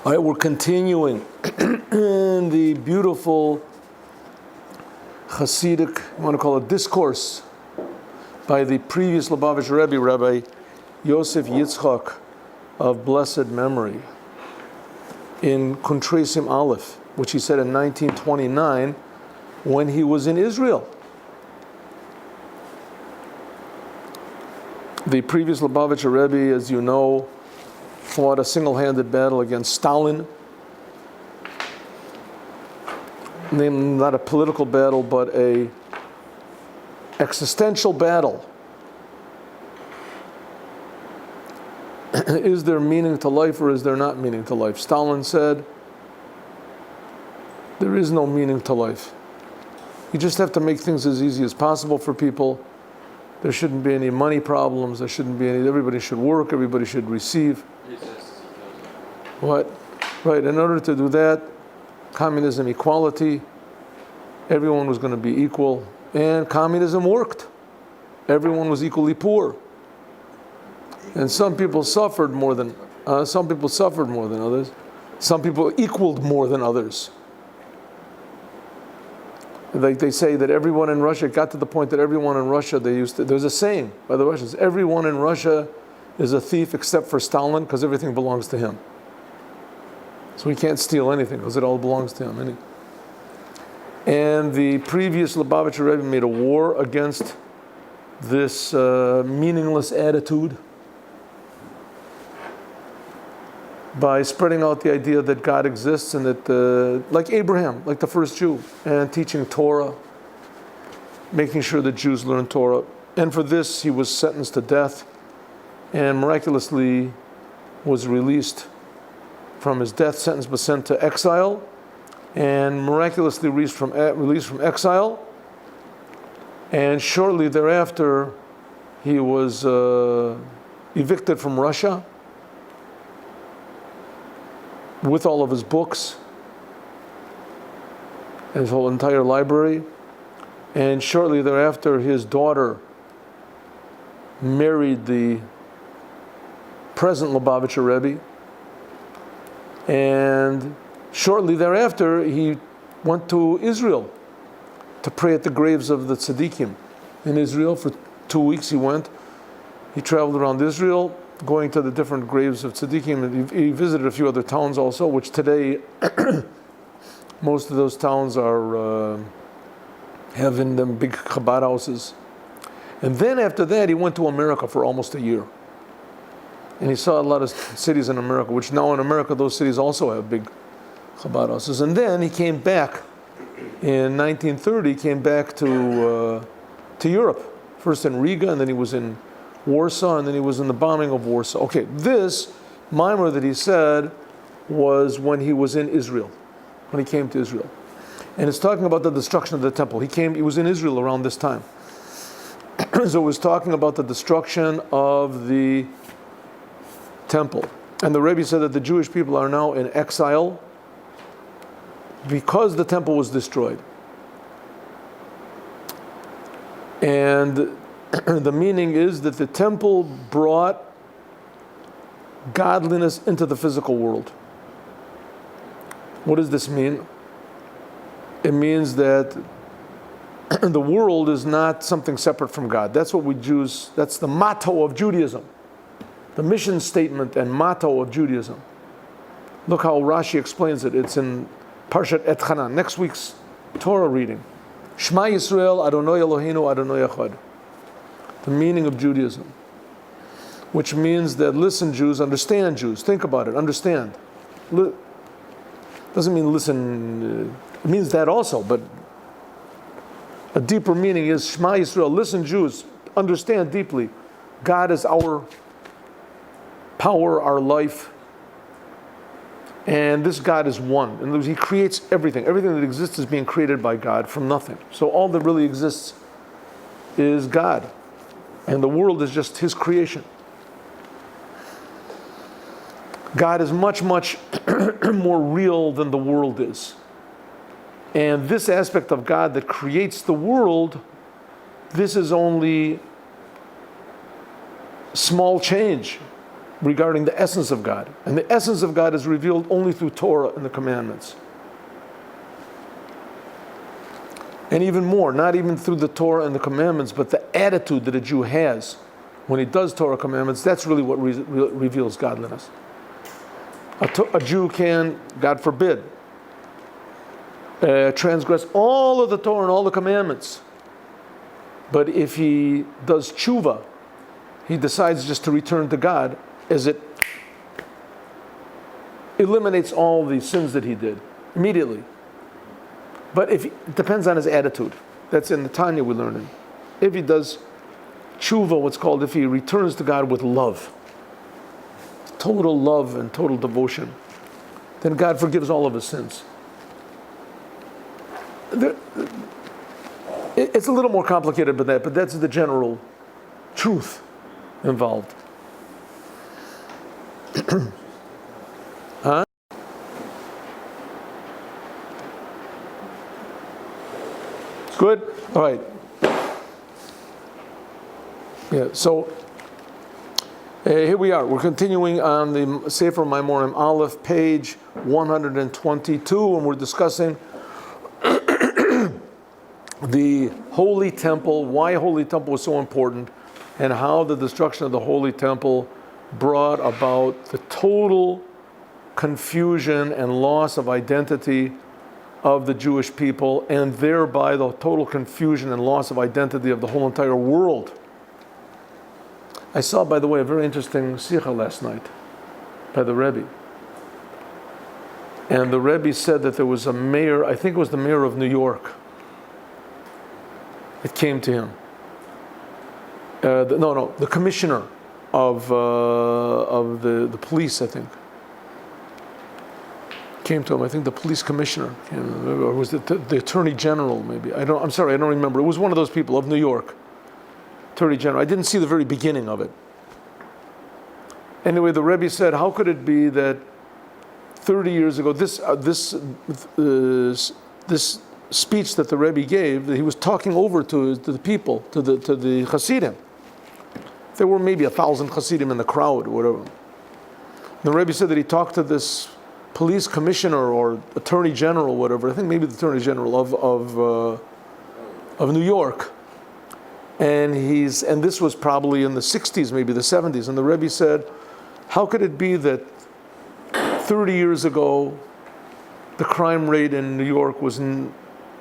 All right, we're continuing in the beautiful Chassidic, I want to call it discourse, by the previous Lubavitcher Rebbe, Rabbi Yosef Yitzchak of blessed memory, in Kuntresim Aleph, which he said in 1929 when he was in Israel. The previous Lubavitcher Rebbe, as you know, fought a single-handed battle against Stalin. Not a political battle, but a existential battle. Is there meaning to life or is there not meaning to life? Stalin said, there is no meaning to life. You just have to make things as easy as possible for people. There shouldn't be any money problems. There shouldn't be any, everybody should work, everybody should receive. What? Right, in order to do that, communism, equality, everyone was going to be equal, and communism worked. Everyone was equally poor. And some people suffered more than others. Some people equaled more than others. Like they say that everyone in Russia, it got to the point that everyone in Russia, there's a saying by the Russians, everyone in Russia is a thief except for Stalin because everything belongs to him. So he can't steal anything because it all belongs to him. And the previous Lubavitcher Rebbe made a war against this meaningless attitude by spreading out the idea that God exists and that, like Abraham, like the first Jew, and teaching Torah, making sure that Jews learn Torah. And for this, he was sentenced to death and miraculously was released from his death sentence, but sent to exile, and miraculously released from exile. And shortly thereafter, he was evicted from Russia with all of his books, his whole entire library. And shortly thereafter, his daughter married the present Lubavitcher Rebbe. And shortly thereafter, he went to Israel to pray at the graves of the tzaddikim in Israel. For 2 weeks he went. He traveled around Israel, going to the different graves of tzaddikim. And he visited a few other towns also, which today, most of those towns are having them big Chabad houses. And then after that, he went to America for almost a year. And he saw a lot of cities in America, which now in America, those cities also have big Chabad houses. And then he came back in 1930, came back to Europe. First in Riga, and then he was in Warsaw, and then he was in the bombing of Warsaw. Okay, this mimer that he said was when he was in Israel, when he came to Israel. And it's talking about the destruction of the temple. He was in Israel around this time. So it was talking about the destruction of the temple. And the Rebbe said that the Jewish people are now in exile because the temple was destroyed. And the meaning is that the temple brought godliness into the physical world. What does this mean? It means that the world is not something separate from God. That's what that's the motto of Judaism. The mission statement and motto of Judaism. Look how Rashi explains it. It's in Parshat Et Chanan, next week's Torah reading. Shema Yisrael, Adonai Eloheinu, Adonai Echad. The meaning of Judaism. Which means that listen Jews, understand Jews. Think about it, understand. Doesn't mean listen, it means that also, but a deeper meaning is Shema Yisrael, listen Jews, understand deeply. God is our power, our life, and this God is one. And he creates everything. Everything that exists is being created by God from nothing. So all that really exists is God. And the world is just his creation. God is much, much more real than the world is. And this aspect of God that creates the world, this is only small change regarding the essence of God. And the essence of God is revealed only through Torah and the commandments. And even more, not even through the Torah and the commandments, but the attitude that a Jew has when he does Torah commandments, that's really what reveals godliness. A Jew can, God forbid, transgress all of the Torah and all the commandments. But if he does tshuva, he decides just to return to God, as it eliminates all the sins that he did immediately. But it depends on his attitude. That's in the Tanya we learn it. If he does tshuva, what's called, if he returns to God with love, total love and total devotion, then God forgives all of his sins. It's a little more complicated than that, but that's the general truth involved. Huh? Good? All right. Yeah, so here we are. We're continuing on the Sefer Maimorim Aleph, page 122, and we're discussing the Holy Temple, why Holy Temple was so important, and how the destruction of the Holy Temple brought about the total confusion and loss of identity of the Jewish people, and thereby the total confusion and loss of identity of the whole entire world. I saw, by the way, a very interesting sikha last night by the Rebbe. And the Rebbe said that there was a mayor, I think it was the mayor of New York, it came to him. The commissioner of the police, I think, came to him. I think the police commissioner, or was it the attorney general? Maybe I'm sorry, I don't remember. It was one of those people of New York, attorney general. I didn't see the very beginning of it. Anyway, the Rebbe said, "How could it be that 30 years ago, this speech that the Rebbe gave, that he was talking over to the people, to the Chassidim. There were maybe 1,000 Chassidim in the crowd, or whatever. The Rebbe said that he talked to this police commissioner or attorney general, whatever. I think maybe the attorney general of New York, and this was probably in the 60s, maybe the 70s. And the Rebbe said, how could it be that 30 years ago the crime rate in New York was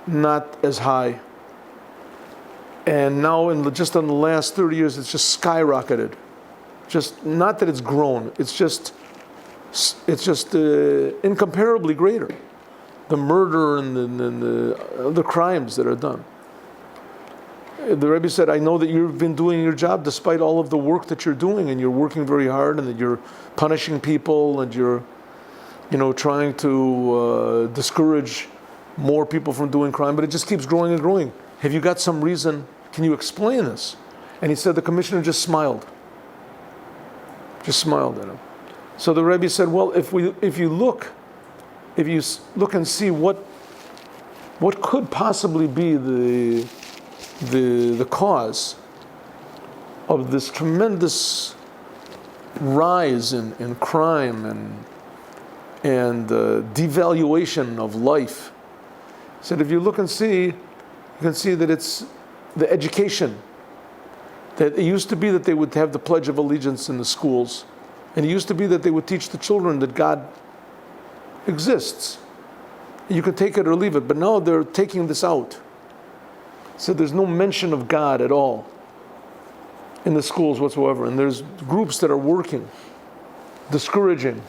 not as high, and now just in the last 30 years it's just skyrocketed? Just not that it's grown, it's just incomparably greater, the murder and the crimes that are done. The Rebbe said, I know that you've been doing your job despite all of the work that you're doing, and you're working very hard, and that you're punishing people, and you're trying to discourage more people from doing crime, but it just keeps growing and growing. Have you got some reason? Can you explain this? And he said the commissioner just smiled at him. So the Rebbe said, well, if you look and see what could possibly be the cause of this tremendous rise in crime and devaluation of life. He said, if you look and see, you can see that it's the education. That it used to be that they would have the Pledge of Allegiance in the schools, and it used to be that they would teach the children that God exists. You can take it or leave it, but now they're taking this out. So there's no mention of God at all in the schools whatsoever, and there's groups that are working, discouraging.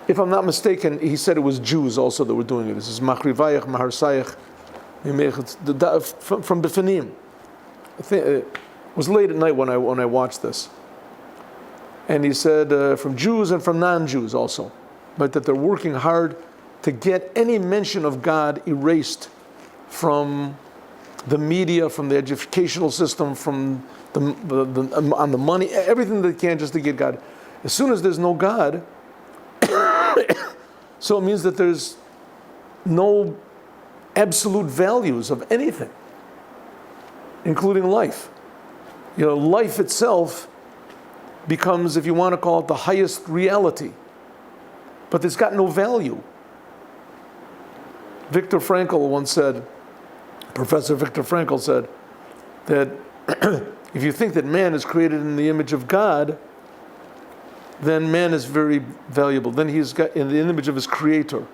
If I'm not mistaken, he said it was Jews also that were doing it. This is Machrivayach, Maharsayach, from Befanim. I think it was late at night when I watched this. And he said from Jews and from non-Jews also, but that they're working hard to get any mention of God erased from the media, from the educational system, from on the money, everything they can just to get God. As soon as there's no God, so it means that there's no absolute values of anything, including life. Life itself becomes, if you want to call it, the highest reality. But it's got no value. Viktor Frankl once said, Professor Viktor Frankl said, that if you think that man is created in the image of God, then man is very valuable. Then he's got in the image of his creator.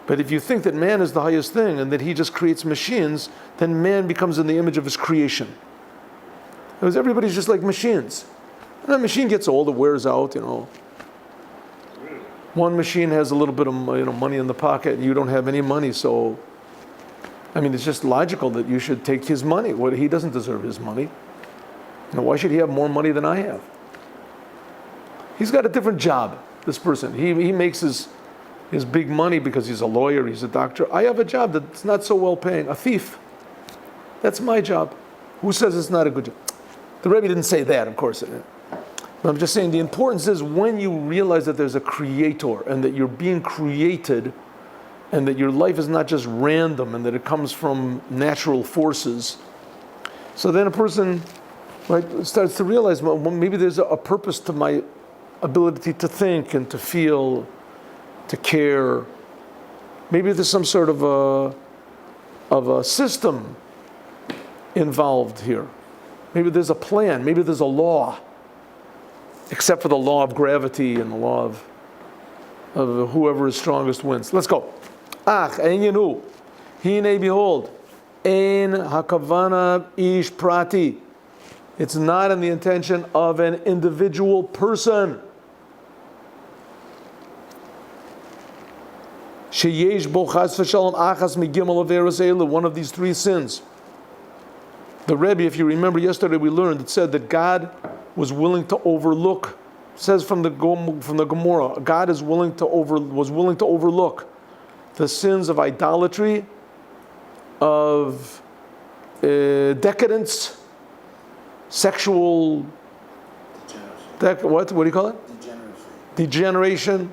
But if you think that man is the highest thing and that he just creates machines, then man becomes in the image of his creation. Because everybody's just like machines. And a machine gets old, it wears out, One machine has a little bit of money in the pocket, and you don't have any money, so it's just logical that you should take his money. He doesn't deserve his money. Why should he have more money than I have? He's got a different job, this person. He makes his big money because he's a lawyer, he's a doctor. I have a job that's not so well paying, a thief. That's my job. Who says it's not a good job? The Rebbe didn't say that, of course. But I'm just saying the importance is when you realize that there's a creator and that you're being created and that your life is not just random and that it comes from natural forces. So then a person starts to realize, well, maybe there's a purpose to my ability to think and to feel, to care. Maybe there's some sort of a system involved here. Maybe there's a plan. Maybe there's a law, except for the law of gravity and the law of whoever is strongest wins. Let's go. Ach, ein yenu, hine behold, ein hakavana ish prati. It's not in the intention of an individual person. Sheyesh bo chas v'shalom achas migimel averos elu, one of these three sins. The Rebbe, if you remember yesterday, we learned, it said that God was willing to overlook. It says from the Gemara, God was willing to overlook the sins of idolatry, of decadence, sexual, what do you call it? Degeneration,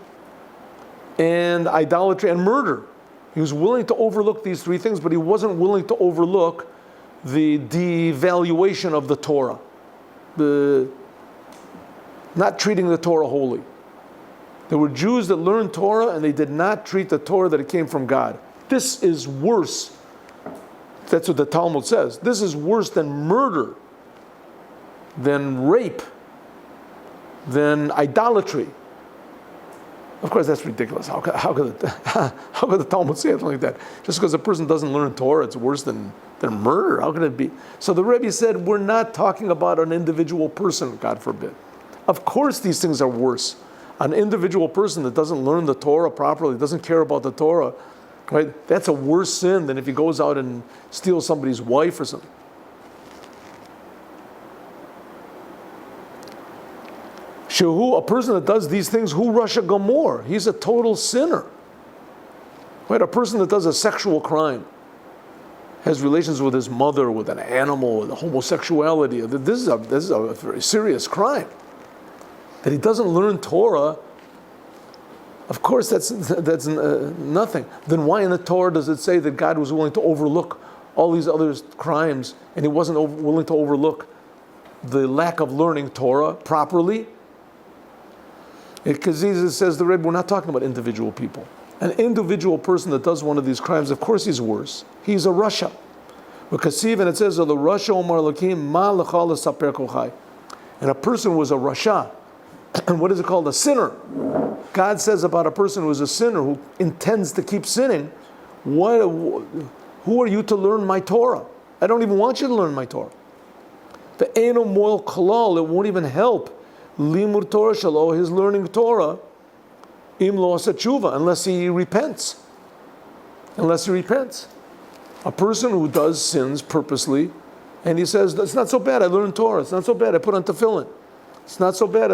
and idolatry and murder. He was willing to overlook these three things, but he wasn't willing to overlook the devaluation of the Torah, the not treating the Torah holy. There were Jews that learned Torah and they did not treat the Torah that it came from God. This is worse. That's what the Talmud says. This is worse than murder, than rape, than idolatry. Of course, that's ridiculous. How could the Talmud say something like that? Just because a person doesn't learn Torah, it's worse than murder. How can it be? So the Rebbe said, we're not talking about an individual person, God forbid. Of course these things are worse. An individual person that doesn't learn the Torah properly, doesn't care about the Torah, right? That's a worse sin than if he goes out and steals somebody's wife or something. Shehu, a person that does these things, who Rasha Gamor, he's a total sinner. Right? A person that does a sexual crime, has relations with his mother, with an animal, with homosexuality. This is a very serious crime. That he doesn't learn Torah, of course that's nothing. Then why in the Torah does it say that God was willing to overlook all these other crimes and he wasn't willing to overlook the lack of learning Torah properly? Because Jesus says, the Rebbe, we're not talking about individual people. An individual person that does one of these crimes, of course he's worse. He's a Rasha. Because even it says, the Rasha Omar Lakim Ma L'chal Saper Kochai. And a person was a Rasha. And what is it called? A sinner. God says about a person who is a sinner, who intends to keep sinning, who are you to learn my Torah? I don't even want you to learn my Torah. The Eno Moil Kalal, it won't even help. Limur Torah Shalo, his learning Torah, Im Lo Asa Tshuva, unless he repents. Unless he repents. A person who does sins purposely, and he says, it's not so bad, I learned Torah, it's not so bad, I put on tefillin. It's not so bad.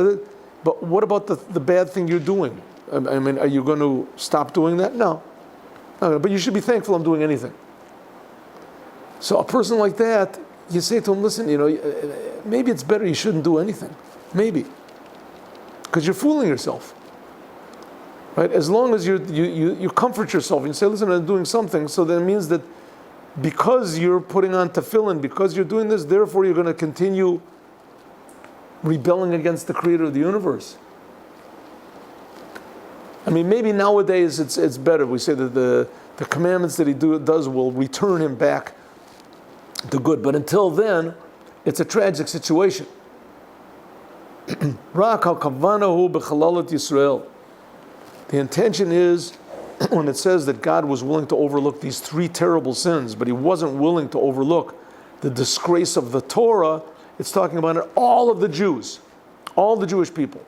But what about the bad thing you're doing? I mean, are you going to stop doing that? No. But you should be thankful I'm doing anything. So a person like that, you say to him, listen, maybe it's better you shouldn't do anything. Maybe. Because you're fooling yourself. Right? As long as you comfort yourself and you say, listen, I'm doing something, so that means that because you're putting on tefillin, because you're doing this, therefore you're going to continue rebelling against the creator of the universe. I mean, maybe nowadays it's better. We say that the commandments that he does will return him back to good. But until then, it's a tragic situation. The intention is, when it says that God was willing to overlook these 3 terrible sins, but he wasn't willing to overlook the disgrace of the Torah, it's talking about all of the Jews, all the Jewish people.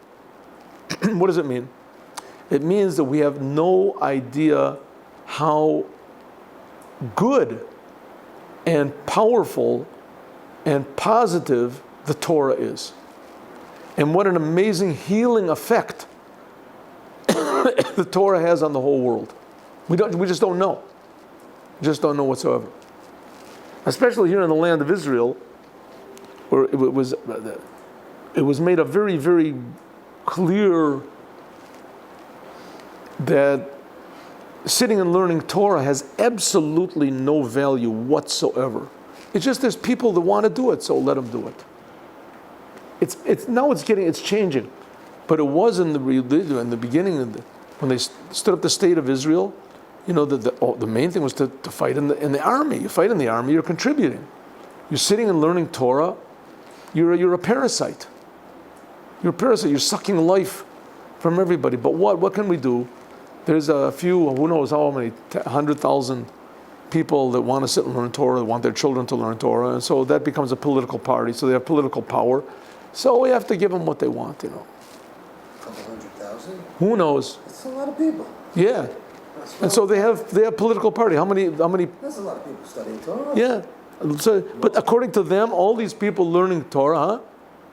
What does it mean? It means that we have no idea how good and powerful and positive the Torah is. And what an amazing healing effect the Torah has on the whole world. We just don't know. We just don't know whatsoever. Especially here in the land of Israel, where it was made a very, very clear that sitting and learning Torah has absolutely no value whatsoever. It's just there's people that want to do it, so let them do it. It's changing, but it was in the beginning when they stood up the state of Israel. You know, the main thing was to fight in the army. You fight in the army, you're contributing. You're sitting and learning Torah. You're a parasite. You're a parasite. You're sucking life from everybody. But what can we do? There's a few, who knows how many, 100,000 people that want to sit and learn Torah, that want their children to learn Torah, and so that becomes a political party, so they have political power. So we have to give them what they want, you know. A couple 100,000? Who knows? That's a lot of people. Yeah. And so they have political party. How many? That's a lot of people studying Torah. Yeah. So, but according to them, all these people learning Torah, huh?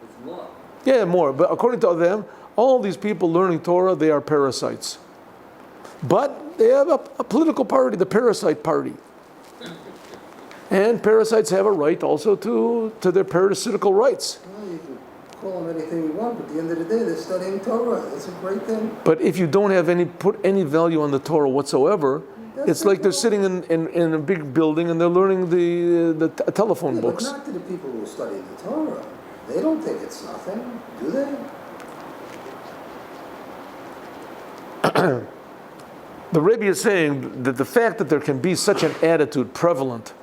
It's more. Yeah, more. But according to them, all these people learning Torah, they are parasites. But they have a political party, the parasite party. And parasites have a right also to their parasitical rights. Well, you can call them anything you want, but at the end of the day, they're studying Torah. That's a great thing. But if you don't have put any value on the Torah whatsoever, it's like they're sitting in a big building and they're learning the telephone books. But not to the people who study the Torah. They don't think it's nothing, do they? The Rebbe is saying that the fact that there can be such an attitude prevalent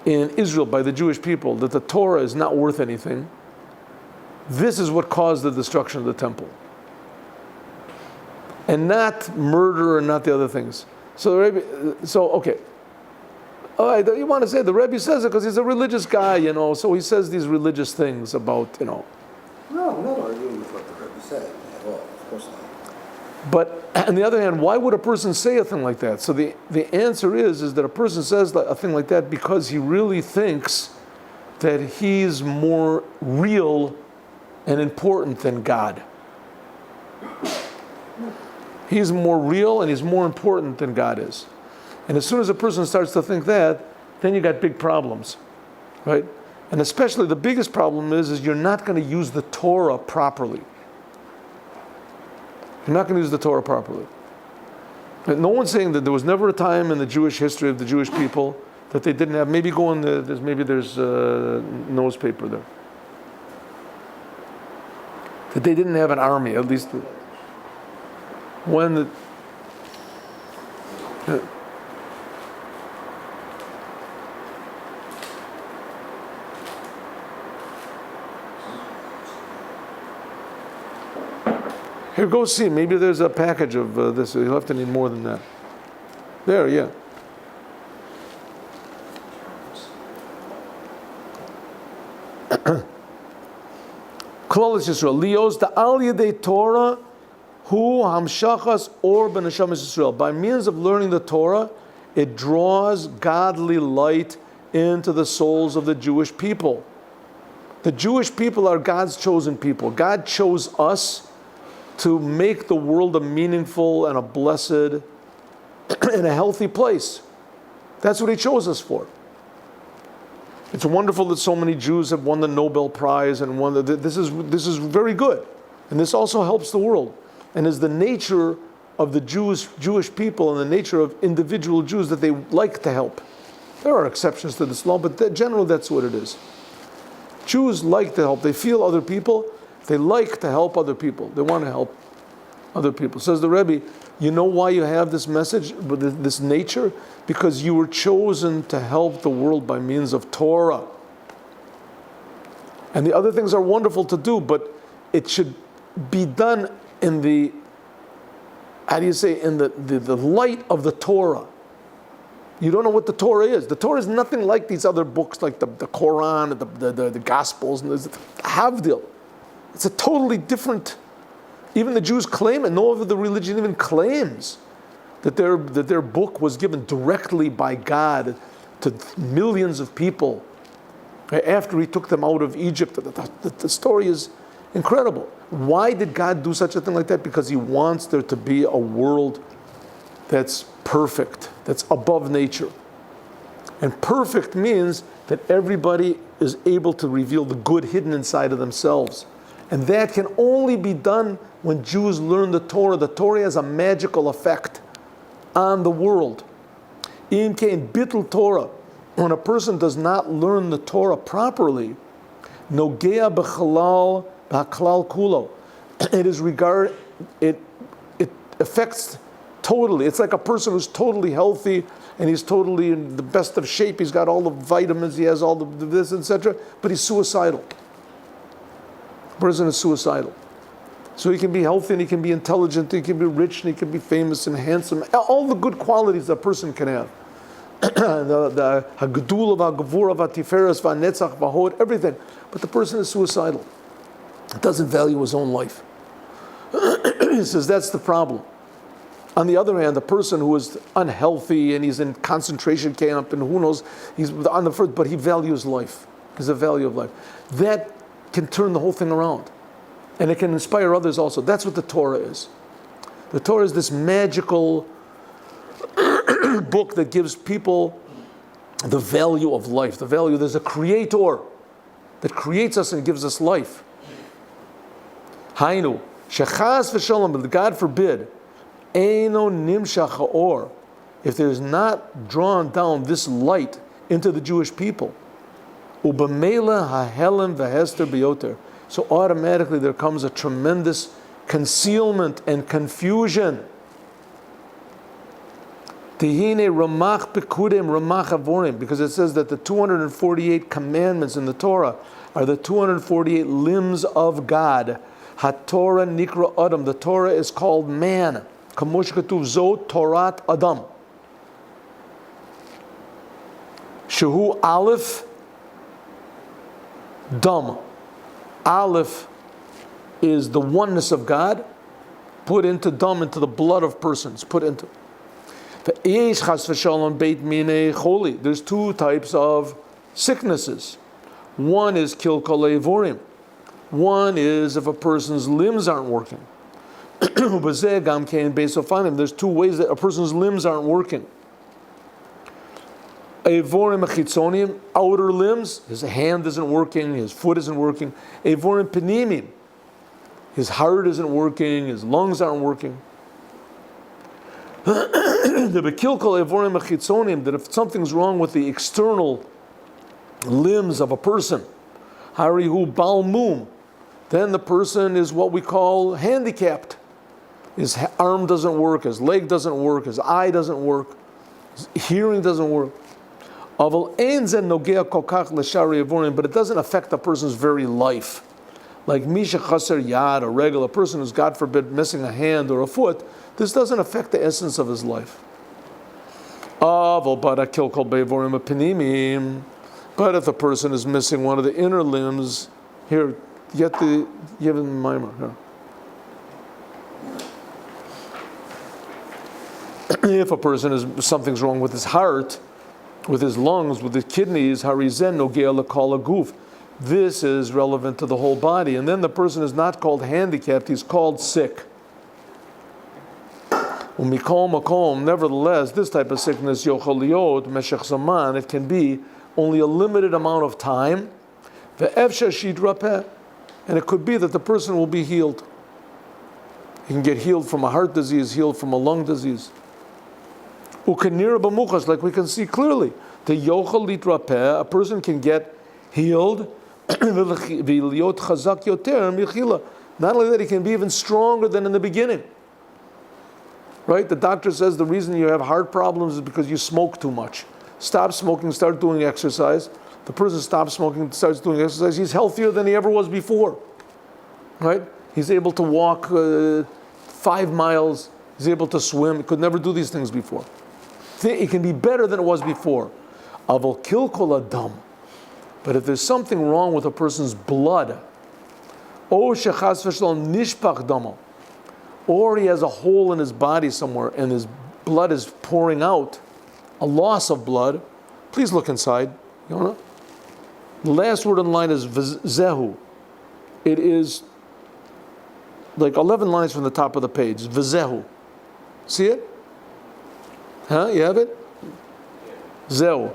in Israel by the Jewish people that the Torah is not worth anything, this is what caused the destruction of the temple. And not murder and not the other things. So the Rebbe, okay. All right, you want to say the Rebbe says it because he's a religious guy, you know, so he says these religious things about, you know. No, I'm not arguing with what the Rebbe said at all, of course not. But on the other hand, why would a person say a thing like that? So the answer is that a person says a thing like that because he really thinks that he's more real and important than God. He's more real and he's more important than God is. And as soon as a person starts to think that, then you got big problems, right? And especially the biggest problem is you're not going to use the Torah properly. You're not going to use the Torah properly. And no one's saying that there was never a time in the Jewish history of the Jewish people that they didn't have. Maybe go in there's nose paper there. That they didn't have an army, at least when the. Here, go see. Maybe there's a package of this. You'll have to need more than that. There, yeah. Klolis Yisrael. Lios the Al Yedei Torah Hu Hamshachas Or B'Neshamas Yisrael. By means of learning the Torah, it draws godly light into the souls of the Jewish people. The Jewish people are God's chosen people. God chose us to make the world a meaningful and a blessed and a healthy place. That's what He chose us for. It's wonderful that so many Jews have won the Nobel Prize and won this is very good. And this also helps the world. And is the nature of the Jewish people and the nature of individual Jews that they like to help. There are exceptions to this law, but generally that's what it is. Jews like to help. They feel other people. They like to help other people. They want to help other people. Says the Rebbe, you know why you have this message, this nature? Because you were chosen to help the world by means of Torah. And the other things are wonderful to do, but it should be done in the, in the light of the Torah. You don't know what the Torah is. The Torah is nothing like these other books, like the Quran, the Gospels, and the Havdil. It's a totally different. Even the Jews claim it. No other religion even claims that their book was given directly by God to millions of people after He took them out of Egypt. The story is incredible. Why did God do such a thing like that? Because He wants there to be a world that's perfect, that's above nature. And perfect means that everybody is able to reveal the good hidden inside of themselves. And that can only be done when Jews learn the Torah. The Torah has a magical effect on the world. Im kein bittul Torah. When a person does not learn the Torah properly, nogea b'chalal b'haklal kulo. It affects totally. It's like a person who's totally healthy and he's totally in the best of shape. He's got all the vitamins, he has all the this, etc. But he's suicidal. The person is suicidal. So he can be healthy and he can be intelligent, he can be rich and he can be famous and handsome. All the good qualities a person can have. The hagdul v'hagvura v'tiferes v'netzach v'hod, everything. But the person is suicidal. Doesn't value his own life. He says that's the problem. On the other hand, the person who is unhealthy and he's in concentration camp and who knows, he's on the first, but he values life. There's a value of life. That can turn the whole thing around. And it can inspire others also. That's what the Torah is. The Torah is this magical book that gives people the value of life. The value, there's a creator that creates us and gives us life. Hainu, shechas v'shalom, God forbid, eino nimshach ha'or, if there's not drawn down this light into the Jewish people, ubamela ha'helem v'hester biyoter, so automatically there comes a tremendous concealment and confusion. Tihine ramach pekudim ramach avorim, because it says that the 248 commandments in the Torah are the 248 limbs of God. HaTorah nikra Adam, the Torah is called man. Kamosh katuv zo Torat Adam. Shehu Aleph Dam. Aleph is the oneness of God put into Dam, into the blood of persons, put into. There's two types of sicknesses. One is kilkol evorim. One is if a person's limbs aren't working. There's two ways that a person's limbs aren't working. Evorim achitzonim, outer limbs, his hand isn't working, his foot isn't working. Evorim penimim, his heart isn't working, his lungs aren't working. The bekilkol evorim achitzonim, that if something's wrong with the external limbs of a person, harihu balmum, then the person is what we call handicapped. His arm doesn't work, his leg doesn't work, his eye doesn't work, his hearing doesn't work. But it doesn't affect a person's very life. Like misha chaser yad, a regular person who's, God forbid, missing a hand or a foot, this doesn't affect the essence of his life. But if a person is missing one of the inner limbs, here, get the mimer here. If a person is, something's wrong with his heart, with his lungs, with his kidneys, harizen nogea lekol haguf. This is relevant to the whole body. And then the person is not called handicapped, he's called sick. Nevertheless, this type of sickness, yocholiot meshech zaman, it can be only a limited amount of time. And it could be that the person will be healed. He can get healed from a heart disease, healed from a lung disease. Like we can see clearly, the yochel litrapeh, a person can get healed V'liot chazak yoter michila. Not only that, he can be even stronger than in the beginning. Right? The doctor says the reason you have heart problems is because you smoke too much. Stop smoking, start doing exercise. The person stops smoking, starts doing exercise. He's healthier than he ever was before. Right? He's able to walk 5 miles. He's able to swim. He could never do these things before. It can be better than it was before. Avol kil kol adam. But if there's something wrong with a person's blood, or shechas v'shalom nishpach damo, or he has a hole in his body somewhere and his blood is pouring out, a loss of blood, please look inside. You know? The last word in the line is v'zehu. It is like 11 lines from the top of the page. V'zehu. See it? Huh? You have it? Zehu.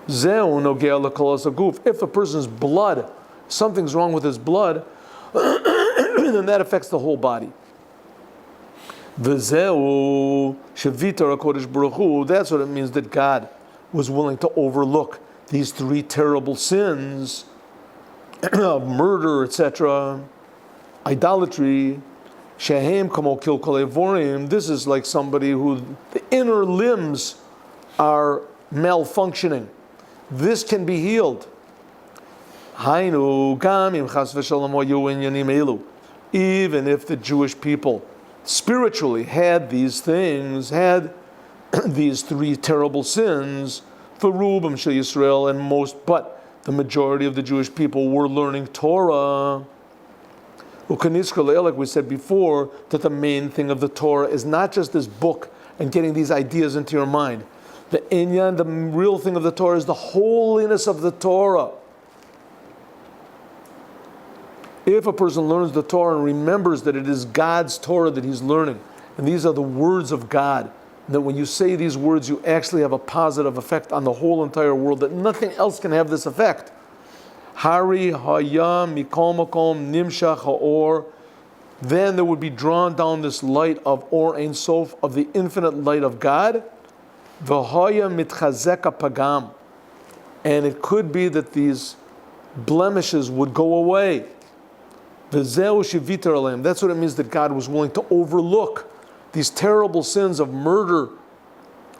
Zehu nogea l'kolos haguf. If a person's blood, something's wrong with his blood, then that affects the whole body. V'zehu shevitar HaKodesh Baruch Hu. That's what it means that God was willing to overlook these 3 terrible sins of murder, etc., idolatry. Shehem kamo kil kol evorim. This is like somebody who the inner limbs are malfunctioning. This can be healed. Hainu gam im chas v'shalom hayu inyanim elu. Even if the Jewish people spiritually had these things, had these 3 terrible sins, for Rubim Shel Yisrael and most, but the majority of the Jewish people were learning Torah. Like we said before, that the main thing of the Torah is not just this book and getting these ideas into your mind. The inyan, the real thing of the Torah is the holiness of the Torah. If a person learns the Torah and remembers that it is God's Torah that he's learning, and these are the words of God, that when you say these words, you actually have a positive effect on the whole entire world, that nothing else can have this effect. Hari hayam mikol makom nimshach haor. Then there would be drawn down this light of Or Ein Sof, of the infinite light of God. V'haya mitchazek pagam. And it could be that these blemishes would go away. V'zeu shevitar aleim. That's what it means that God was willing to overlook these terrible sins of murder,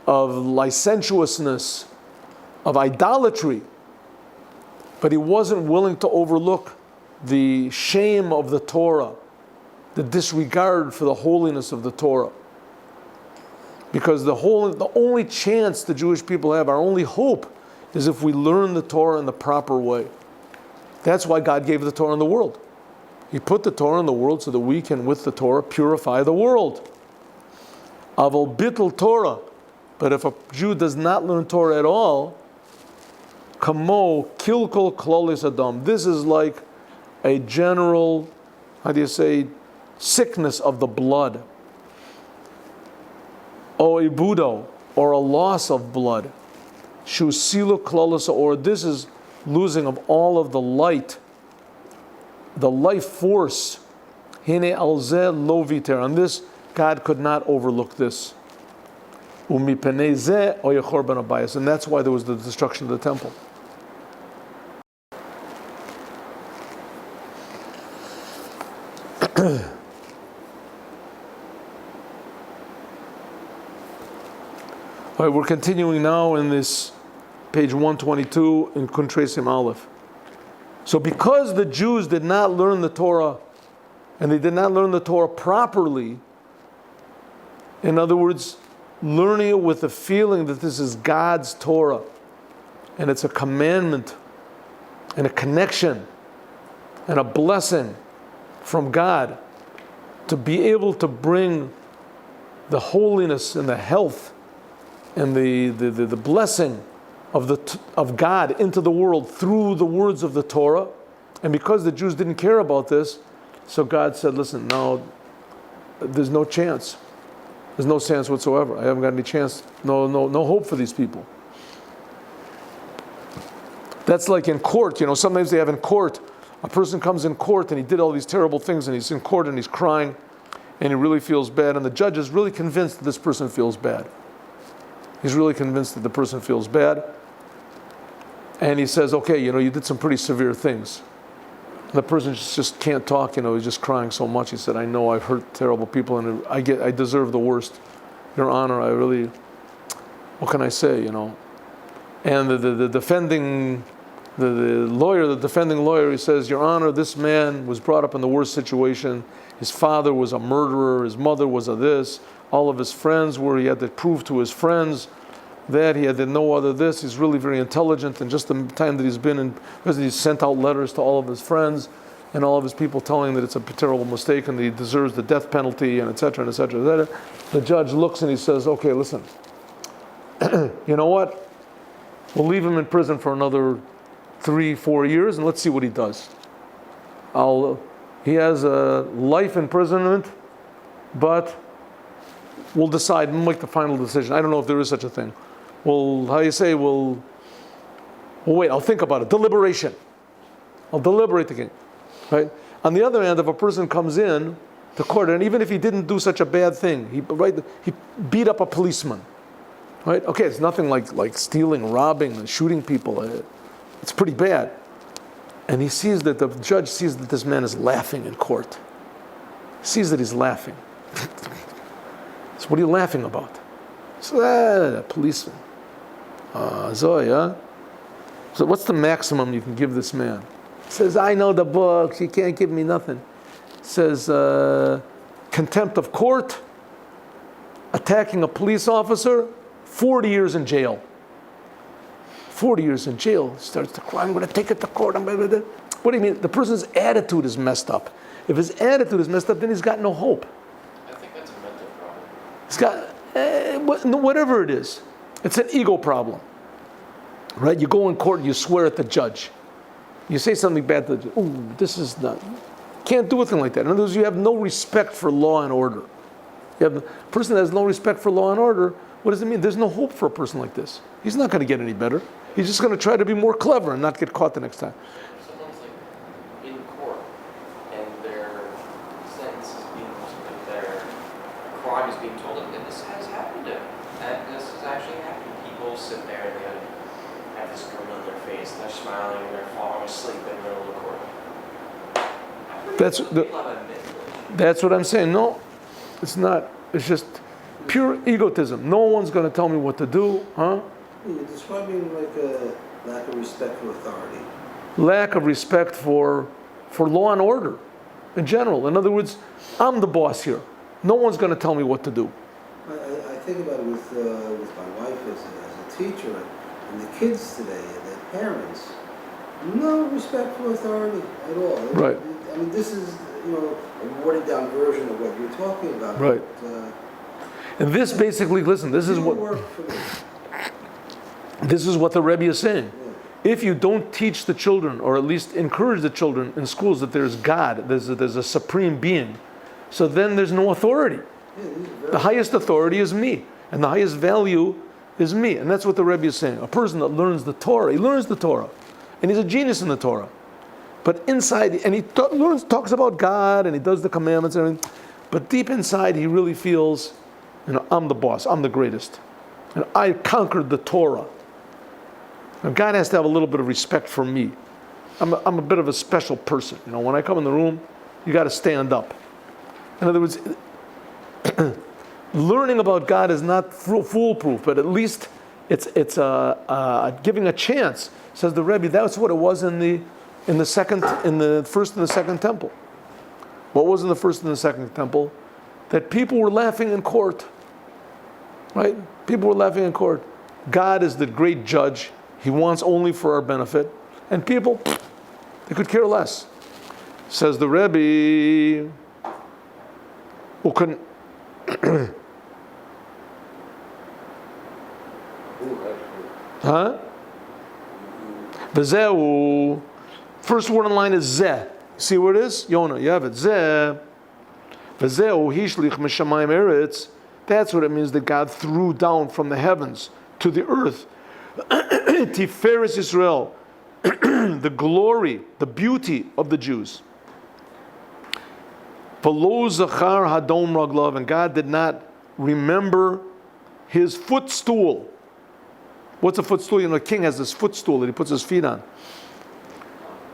of licentiousness, of idolatry. But he wasn't willing to overlook the shame of the Torah, the disregard for the holiness of the Torah. Because the only chance the Jewish people have, our only hope, is if we learn the Torah in the proper way. That's why God gave the Torah in the world. He put the Torah in the world so that we can, with the Torah, purify the world. Avol bittul Torah. But if a Jew does not learn Torah at all, kamo kilkol klolis adam. This is like a general, sickness of the blood. O ibudo, or a loss of blood. Shusilo klolis, or this is losing of all of the light, the life force. Hine alze lo viter. On this, God could not overlook this. And that's why there was the destruction of the temple. All right, we're continuing now in this page 122 in Kuntresim Aleph. So because the Jews did not learn the Torah, and they did not learn the Torah properly, in other words, learning it with the feeling that this is God's Torah, and it's a commandment, and a connection, and a blessing from God, to be able to bring the holiness and the health and the blessing of God into the world through the words of the Torah. And because the Jews didn't care about this, so God said, listen, no, there's no chance. There's no chance whatsoever. I haven't got any chance, no hope for these people. That's like in court, sometimes they have in court, a person comes in court and he did all these terrible things and he's in court and he's crying and he really feels bad, and the judge is really convinced that this person feels bad. He's really convinced that the person feels bad. And he says, okay, you did some pretty severe things. The person just can't talk, he's just crying so much. He said, I know I've hurt terrible people and I deserve the worst. Your Honor, what can I say, And the defending lawyer, he says, Your Honor, this man was brought up in the worst situation. His father was a murderer, his mother was a this, all of his friends he had to prove to his friends that he had to know other this. He's really very intelligent, and just the time that he's been in prison, he's sent out letters to all of his friends and all of his people telling that it's a terrible mistake and that he deserves the death penalty, and et cetera, et cetera, et cetera. The judge looks and he says, okay, listen, you know what? We'll leave him in prison for another 3-4 years and let's see what he does. He has a life imprisonment, but we'll decide, we'll make the final decision. I don't know if there is such a thing. We'll wait, I'll think about it. Deliberation. I'll deliberate again. Right? On the other hand, if a person comes in to court, and even if he didn't do such a bad thing, he beat up a policeman. Right? Okay, it's nothing like stealing, robbing, and shooting people. It's pretty bad. And the judge sees that this man is laughing in court. He sees that he's laughing. So what are you laughing about? So, policeman. So what's the maximum you can give this man? He says, I know the books, you can't give me nothing. He says, contempt of court, attacking a police officer, 40 years in jail. 40 years in jail. He starts to cry, I'm going to take it to court. What do you mean? The person's attitude is messed up. If his attitude is messed up, then he's got no hope. I think that's a mental problem. He's got, whatever it is, it's an ego problem. Right? You go in court and you swear at the judge. You say something bad to the judge. Ooh, this is not, can't do a thing like that. In other words, you have no respect for law and order. You have a person that has no respect for law and order. What does it mean? There's no hope for a person like this. He's not going to get any better. He's just going to try to be more clever and not get caught the next time. If someone's in court and their sentence is their crime is being told them, and this has happened to them. And this has actually happened. People sit there and they have this grin on their face, and they're smiling and they're falling asleep in the middle of the court. That's what I'm saying. No, it's not. It's just pure egotism. No one's going to tell me what to do, huh? You're describing like a lack of respect for authority. Lack of respect for law and order in general. In other words, I'm the boss here. No one's going to tell me what to do. I think about it with my wife as a teacher and the kids today and their parents. No respect for authority at all. Right. I mean, this is a watered down version of what you're talking about. Right. But, and this basically, listen, this is what the Rebbe is saying. Yeah. If you don't teach the children, or at least encourage the children in schools that there's God, there's a supreme being, so then there's no authority. Yeah, the highest authority is me, and the highest value is me. And that's what the Rebbe is saying. A person that learns the Torah, he learns the Torah, and he's a genius in the Torah. But inside, and he talks about God, and he does the commandments and everything, but deep inside he really feels, I'm the boss, I'm the greatest. And I conquered the Torah. Now God has to have a little bit of respect for me. I'm a bit of a special person. When I come in the room, you got to stand up. In other words, learning about God is not foolproof, but at least it's giving a chance. Says the Rebbe, that's what it was in the first and the second temple. What was in the first and the second temple? That people were laughing in court. Right? People were laughing in court. God is the great judge. He wants only for our benefit. And people, they could care less. Says the Rebbe, who couldn't. Huh? V'zehu. First word in line is zeh. See where it is? Yonah, you have it. Zeh. V'zehu hishlich mishamayim eretz. That's what it means that God threw down from the heavens to the earth. Tiferes Israel. The glory, the beauty of the Jews. V'lo zachar hadom raglav. And God did not remember his footstool. What's a footstool? You know, a king has this footstool that he puts his feet on.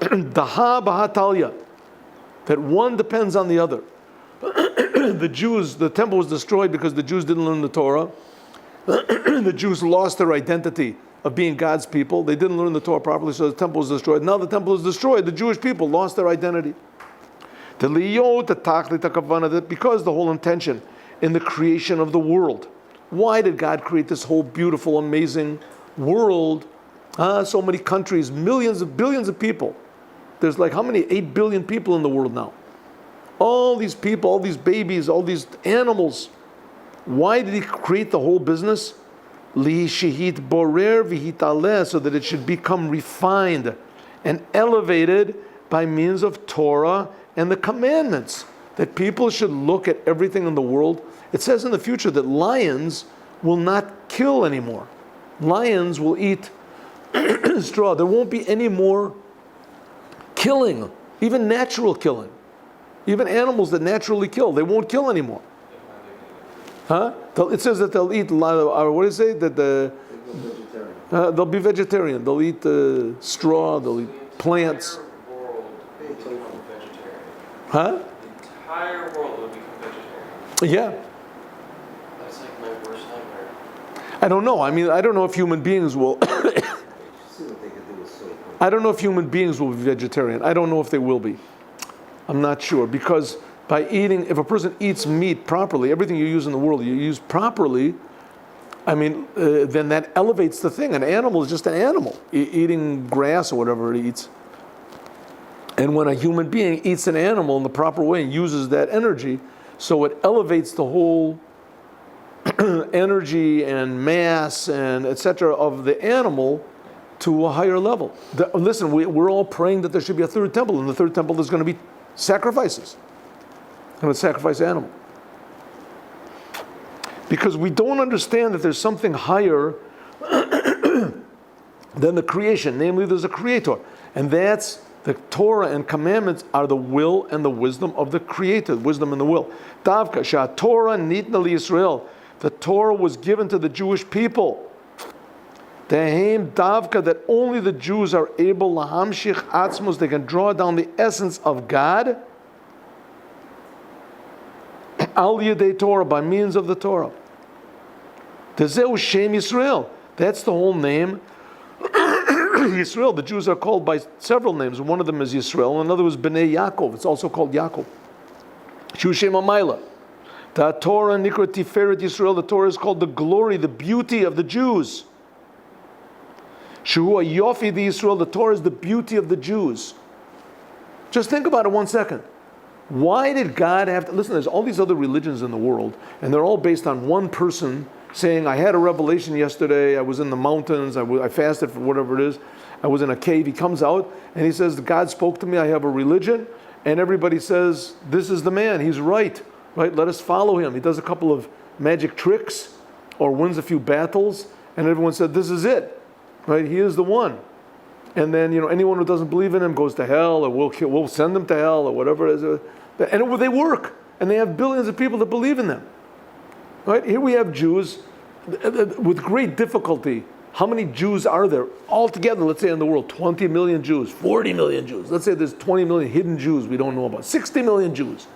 Daha Bahatalia. That one depends on the other. The Jews, the temple was destroyed because the Jews didn't learn the Torah. The Jews lost their identity of being God's people. They didn't learn the Torah properly, so the temple was destroyed. Now the temple is destroyed. The Jewish people lost their identity. Because the whole intention in the creation of the world. Why did God create this whole beautiful, amazing world? So many countries, millions of billions of people. There's like how many? 8 billion people in the world now. All these people, all these babies, all these animals. Why did he create the whole business? Lihishihit borer vihitaleh, so that it should become refined and elevated by means of Torah and the commandments. That people should look at everything in the world. It says in the future that lions will not kill anymore. Lions will eat straw. There won't be any more killing, even natural killing. Even animals that naturally kill, they won't kill anymore. Huh? It says that they'll eat, what does it say? That they'll be vegetarian. They'll eat straw, they'll eat plants. The entire world will become vegetarian. Huh? The entire world will become vegetarian. Yeah. That's like my worst nightmare. I don't know. I mean, I don't know if human beings will. See what they can do with soy. I don't know if human beings will be vegetarian. I don't know if they will be. I'm not sure, because by eating, if a person eats meat properly, everything you use in the world you use properly, I mean, then that elevates the thing. An animal is just an animal, eating grass or whatever it eats. And when a human being eats an animal in the proper way and uses that energy, so it elevates the whole energy and mass and etc. of the animal to a higher level. Listen, we're all praying that there should be a third temple, and the third temple is going to be sacrifices. Going to sacrifice animal. Because we don't understand that there's something higher than the creation. Namely, there's a creator. And that's the Torah and commandments are the will and the wisdom of the creator. Wisdom and the will. Davka, Shah Torah nitna li Yisrael. The Torah was given to the Jewish people. Dehem davka, that only the Jews are able lahamshich atzmos, they can draw down the essence of God al yedei Torah, by means of the Torah. Tezeu shem Yisrael, that's the whole name. Yisrael, the Jews are called by several names. One of them is Yisrael, another was Bnei Yaakov. It's also called Yaakov. Shu shem Amayla. The Torah nikra tiferet Yisrael, the Torah is called the glory, the beauty of the Jews. Shehu Yofi the Yisrael, the Torah is the beauty of the Jews. Just think about it 1 second. Why did God have to, listen, there's all these other religions in the world, and they're all based on one person saying, I had a revelation yesterday, I was in the mountains, I fasted for whatever it is, I was in a cave. He comes out and he says, God spoke to me, I have a religion, and everybody says, this is the man, he's right? Let us follow him. He does a couple of magic tricks or wins a few battles, and everyone said, this is it. Right, he is the one, and then anyone who doesn't believe in him goes to hell, or we'll send them to hell, or whatever it is. And they work, and they have billions of people that believe in them. Right here we have Jews with great difficulty. How many Jews are there altogether? Let's say in the world, 20 million Jews, 40 million Jews. Let's say there's 20 million hidden Jews we don't know about. 60 million Jews.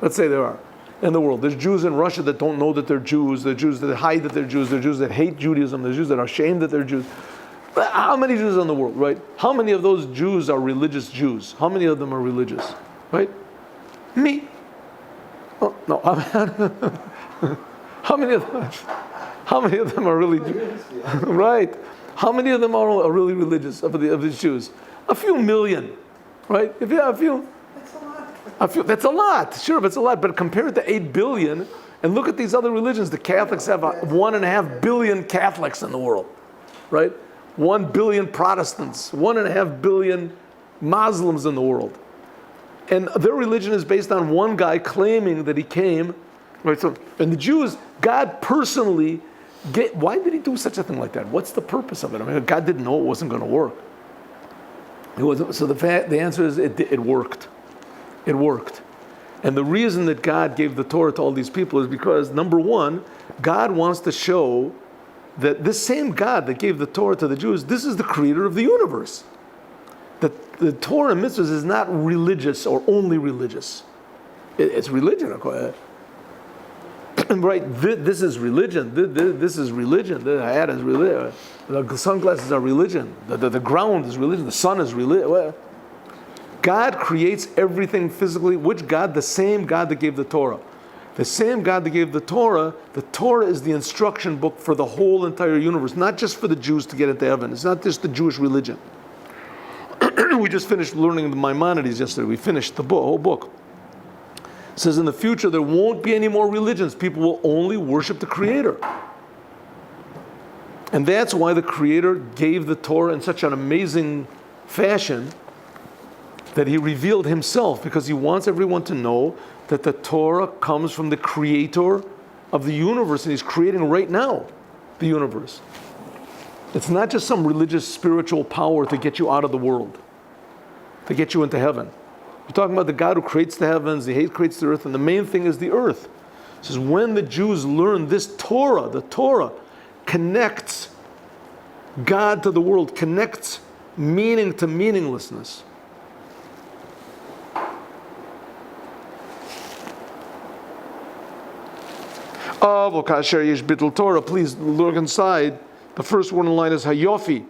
Let's say there are in the world. There's Jews in Russia that don't know that they're Jews. There's Jews that hide that they're Jews. There's Jews that hate Judaism. There's Jews that are ashamed that they're Jews. How many Jews in the world, right? How many of those Jews are religious Jews? How many of them are religious, right? Me. Oh, no. How many of them are really Jews? Right. How many of them are really religious of these Jews? A few million, right? If you have a few. That's a lot. Sure, it's a lot. But compare it to 8 billion, and look at these other religions. The Catholics have 1.5 billion Catholics in the world, right? 1 billion Protestants, 1.5 billion Muslims in the world. And their religion is based on one guy claiming that he came, right? So, and the Jews, God personally, why did he do such a thing like that? What's the purpose of it? I mean, God didn't know it wasn't going to work. So the answer is it worked. It worked. And the reason that God gave the Torah to all these people is because, number one, God wants to show that this same God that gave the Torah to the Jews, this is the creator of the universe. That the Torah and mitzvahs is not religious or only religious. It's religion. Right, this is religion. This is religion. The hat is religion. The sunglasses are religion. The ground is religion. The sun is religion. God creates everything physically. Which God? The same God that gave the Torah. The same God that gave the Torah is the instruction book for the whole entire universe, not just for the Jews to get into heaven. It's not just the Jewish religion. We just finished learning the Maimonides yesterday. We finished the whole book. It says in the future there won't be any more religions. People will only worship the Creator. And that's why the Creator gave the Torah in such an amazing fashion that He revealed Himself, because He wants everyone to know that the Torah comes from the Creator of the universe, and He's creating right now the universe. It's not just some religious, spiritual power to get you out of the world, to get you into heaven. We're talking about the God who creates the heavens, He creates the earth, and the main thing is the earth. It says when the Jews learn this Torah, the Torah connects God to the world, connects meaning to meaninglessness. Torah, please look inside. The first word in line is Hayofi.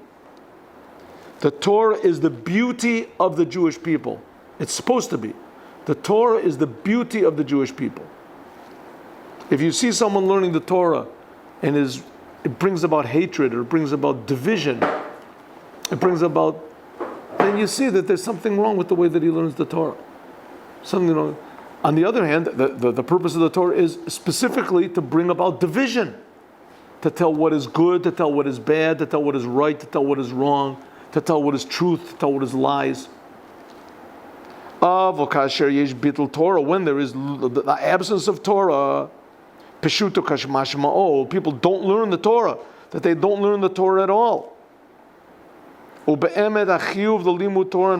The Torah is the beauty of the Jewish people. It's supposed to be. The Torah is the beauty of the Jewish people. If you see someone learning the Torah and it brings about hatred, or it brings about division, then you see that there's something wrong with the way that he learns the Torah. Something wrong. On the other hand, the purpose of the Torah is specifically to bring about division, to tell what is good, to tell what is bad, to tell what is right, to tell what is wrong, to tell what is truth, to tell what is lies. Torah, when there is the absence of Torah, people don't learn the Torah, that they don't learn the Torah at all. And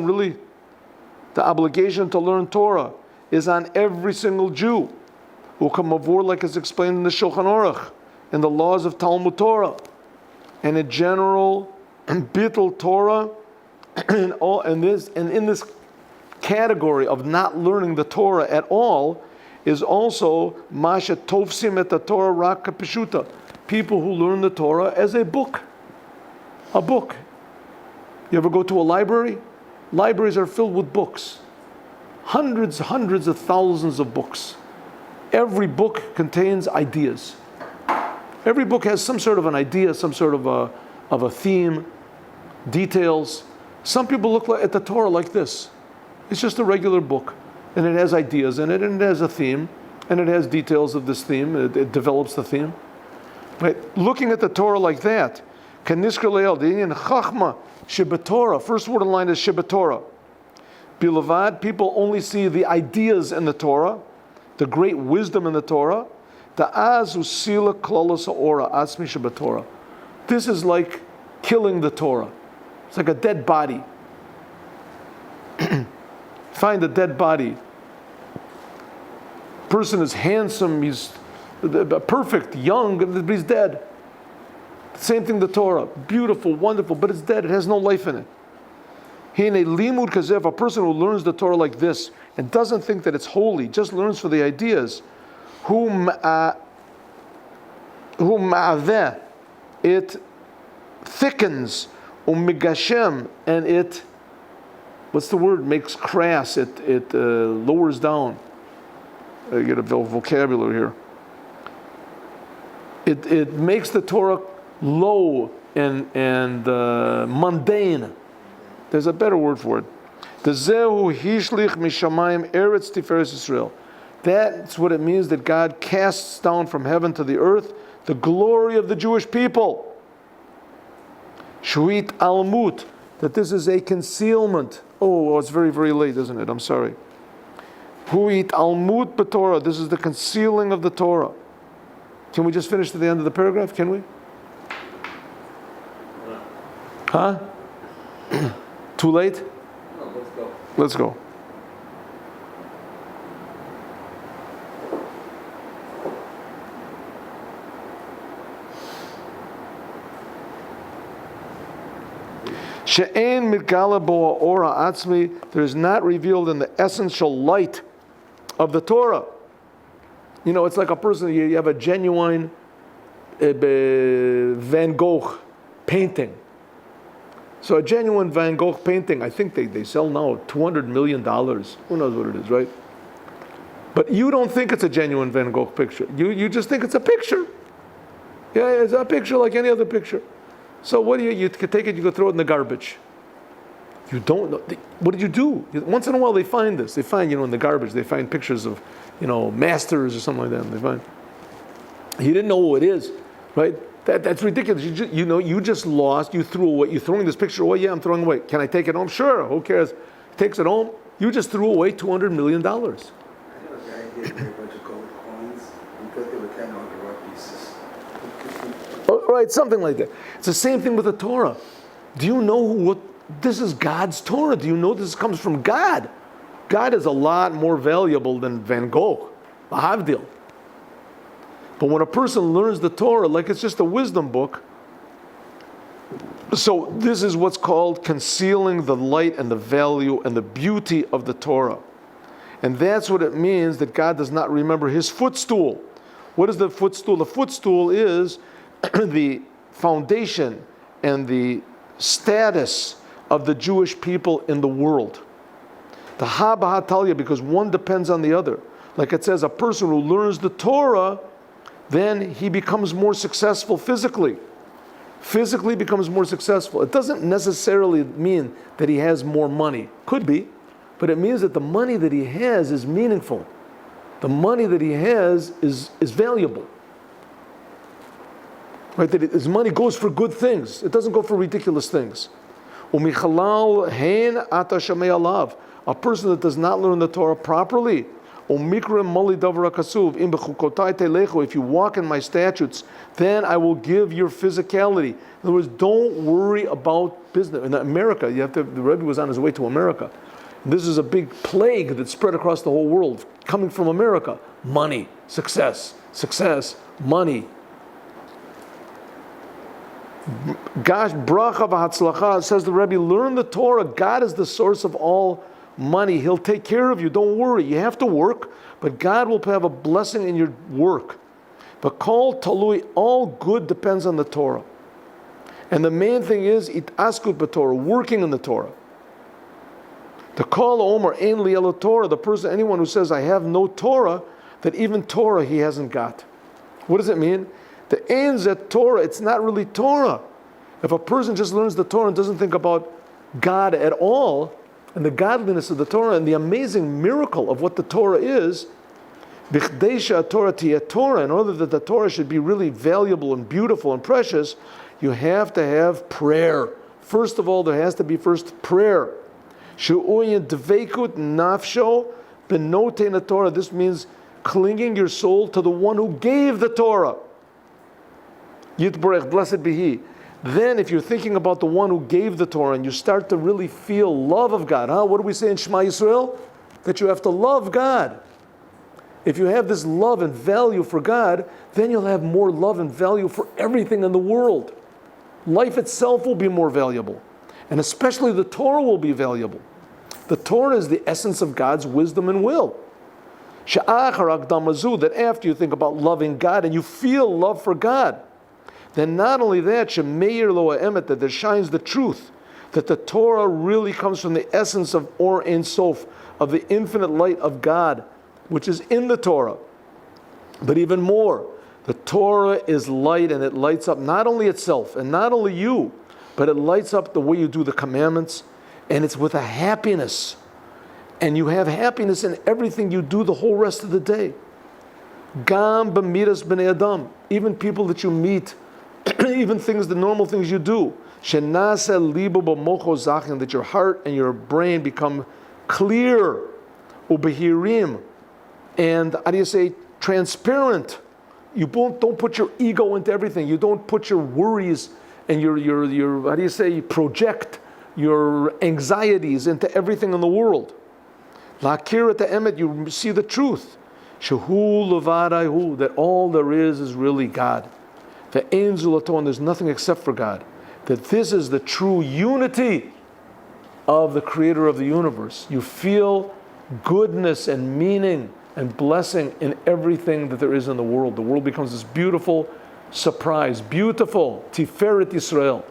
really, the obligation to learn Torah is on every single Jew. Like is explained in the Shulchan Aruch, in the laws of Talmud Torah, and in general, Bittul Torah, and in this category of not learning the Torah at all is also Masha Tovsim et the Torah Rak Peshuta. People who learn the Torah as a book. A book. You ever go to a library? Libraries are filled with books. Hundreds of thousands of books. Every book contains ideas. Every book has some sort of an idea, some sort of a theme, details. Some people look at the Torah like this. It's just a regular book, and it has ideas in it, and it has a theme, and it has details of this theme. It develops the theme. Right? Looking at the Torah like that, Chachma Shibbatorah. First word in line is Shibbatorah. Bilavad, people only see the ideas in the Torah, the great wisdom in the Torah. Ta'az usila klolos ha'ora asmi Shibbatorah. This is like killing the Torah. It's like a dead body. Find a dead body. Person is handsome, he's perfect, young, but he's dead. Same thing the Torah. Beautiful, wonderful, but it's dead. It has no life in it. A person who learns the Torah like this and doesn't think that it's holy, just learns for the ideas, it thickens, and it, what's the word? Makes crass. It lowers down. I get a vocabulary here. It makes the Torah low and mundane. There's a better word for it. The Zehu Hishlich Mishamayim Eretz Tiferes Israel. That's what it means that God casts down from heaven to the earth the glory of the Jewish people. Shuit Almut, that this is a concealment. Oh, it's very, very late, isn't it? I'm sorry. Huit Almut B'Torah, this is the concealing of the Torah. Can we just finish to the end of the paragraph? Can we? Huh? Too late? No, let's go. Let's go. She'ein mitgala bo ha'or ha'atzmi, there is not revealed in the essential light of the Torah. You know, it's like a person, you have a genuine Van Gogh painting. So a genuine Van Gogh painting, I think they sell now $200 million. Who knows what it is, right? But you don't think it's a genuine Van Gogh picture. You just think it's a picture. Yeah, it's a picture like any other picture. So what do you can take it, you go throw it in the garbage. You don't know. What did you do? Once in a while they find this. They find, in the garbage, they find pictures of, masters or something like that. They find. You didn't know who it is, right? That's ridiculous. You just lost. You threw away. You're throwing this picture away. Yeah, I'm throwing away. Can I take it home? Sure. Who cares? Takes it home. You just threw away $200 million. I know a guy gave me a bunch of gold coins and put them with 10 rock pieces. Right, something like that. It's the same thing with the Torah. Do you know what? This is God's Torah. Do you know this comes from God? God is a lot more valuable than Van Gogh, Mahavdil. But when a person learns the Torah, like it's just a wisdom book, so this is what's called concealing the light and the value and the beauty of the Torah. And that's what it means that God does not remember his footstool. What is the footstool? The footstool is the foundation and the status of the Jewish people in the world. The ha-b'ha-talya, because one depends on the other. Like it says, a person who learns the Torah, then he becomes more successful physically. Physically becomes more successful. It doesn't necessarily mean that he has more money. Could be, but it means that the money that he has is meaningful. The money that he has is valuable. Right? That his money goes for good things. It doesn't go for ridiculous things. A person that does not learn the Torah properly, if you walk in my statutes, then I will give your physicality. In other words, don't worry about business. In America, the Rebbe was on his way to America. And this is a big plague that spread across the whole world, coming from America. Money, success, money. Gosh, bracha v'hatzlacha, says the Rebbe, learn the Torah. God is the source of all money. He'll take care of you. Don't worry. You have to work, but God will have a blessing in your work. But kol talui, all good depends on the Torah. And the main thing is itaskut b'Torah, working in the Torah. The kol omer ein li elo Torah, anyone who says I have no Torah, that even Torah he hasn't got. What does it mean? The ein zet Torah, it's not really Torah. If a person just learns the Torah and doesn't think about God at all, and the godliness of the Torah and the amazing miracle of what the Torah is, bichdesha Torah tiyeh Torah, in order that the Torah should be really valuable and beautiful and precious, you have to have prayer. First of all, there has to be first prayer. She'uyin dveikut nafsho benotein Torah. This means clinging your soul to the one who gave the Torah. Yitbarech, blessed be He. Then, if you're thinking about the one who gave the Torah and you start to really feel love of God, what do we say in Shema Yisrael? That you have to love God. If you have this love and value for God, then you'll have more love and value for everything in the world. Life itself will be more valuable. And especially the Torah will be valuable. The Torah is the essence of God's wisdom and will. That after you think about loving God and you feel love for God, then not only that, shemeir lo ha'emet, that there shines the truth, that the Torah really comes from the essence of Or Ein Sof, of the infinite light of God, which is in the Torah. But even more, the Torah is light, and it lights up not only itself and not only you, but it lights up the way you do the commandments, and it's with a happiness. And you have happiness in everything you do the whole rest of the day. Gam b'midas b'nei adam, even people that you meet, even the normal things you do, that your heart and your brain become clear, ubehirim, and transparent. You don't put your ego into everything. You don't put your worries and your project your anxieties into everything in the world. Lakir at the emet, you see the truth. Shehu levadaihu, that all there is really God. The ein zulato, and there's nothing except for God. that this is the true unity of the creator of the universe. You feel goodness and meaning and blessing in everything that there is in the world. The world becomes this beautiful surprise, beautiful Tiferet Yisrael.